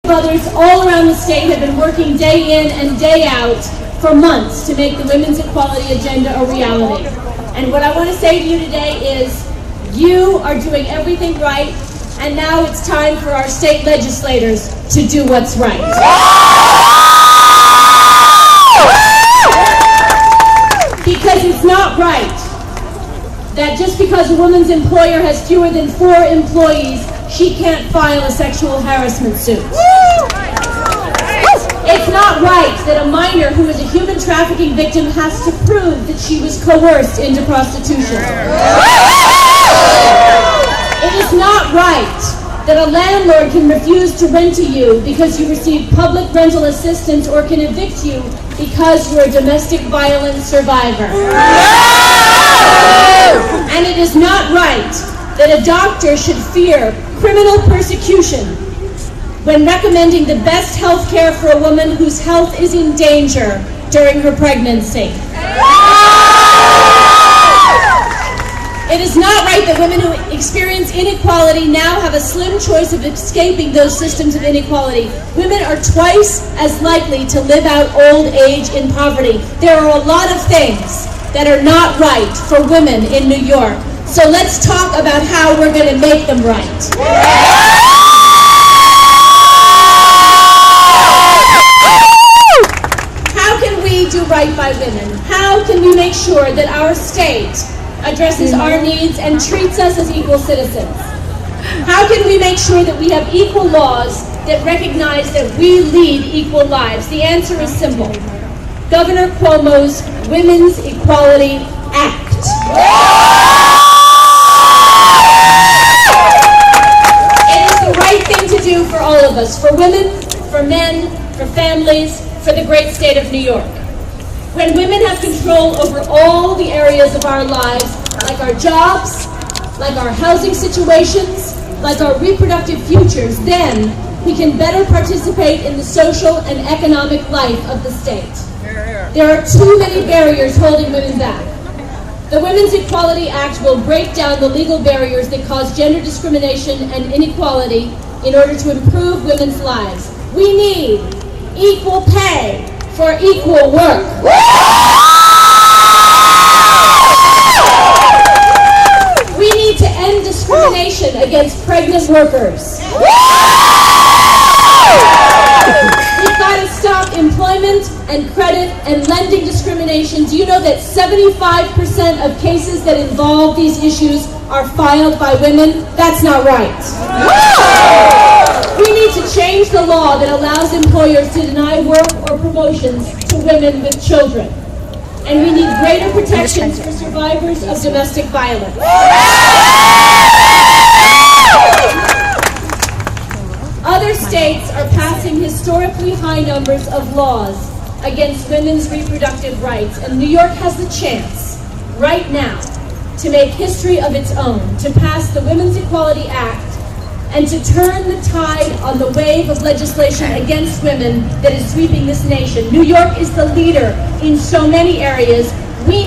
Others all around the state have been working day in and day out for months to make the women's equality agenda a reality. And what I want to say to you today is, you are doing everything right, and now it's time for our state legislators to do what's right. Because it's not right that just because a woman's employer has fewer than 4 employees, she can't file a sexual harassment suit. It's not right that a minor who is a human trafficking victim has to prove that she was coerced into prostitution. It is not right that a landlord can refuse to rent to you because you receive public rental assistance, or can evict you because you're a domestic violence survivor. And it is not right that a doctor should fear criminal persecution when recommending the best health care for a woman whose health is in danger during her pregnancy. It is not right that women who experience inequality now have a slim choice of escaping those systems of inequality. Women are twice as likely to live out old age in poverty. There are a lot of things that are not right for women in New York. So let's talk about how we're going to make them right. How can we do right by women? How can we make sure that our state addresses our needs and treats us as equal citizens? How can we make sure that we have equal laws that recognize that we lead equal lives? The answer is simple. Governor Cuomo's Women's Equality Act. It is the right thing to do for all of us, for women, for men, for families, for the great state of New York. When women have control over all the areas of our lives, like our jobs, like our housing situations, like our reproductive futures, then we can better participate in the social and economic life of the state. There are too many barriers holding women back. The Women's Equality Act will break down the legal barriers that cause gender discrimination and inequality in order to improve women's lives. We need equal pay for equal work. We need to end discrimination against pregnant workers. We've got to stop employment and credit and lending discrimination. Do you know that 75% of cases that involve these issues are filed by women? That's not right. We need to change the law that allows employers to deny work or promotions to women with children. And we need greater protections for survivors of domestic violence. Other states are passing historically high numbers of laws against women's reproductive rights, and New York has the chance right now to make history of its own, to pass the Women's Equality Act and to turn the tide on the wave of legislation against women that is sweeping this nation. New York is the leader in so many areas.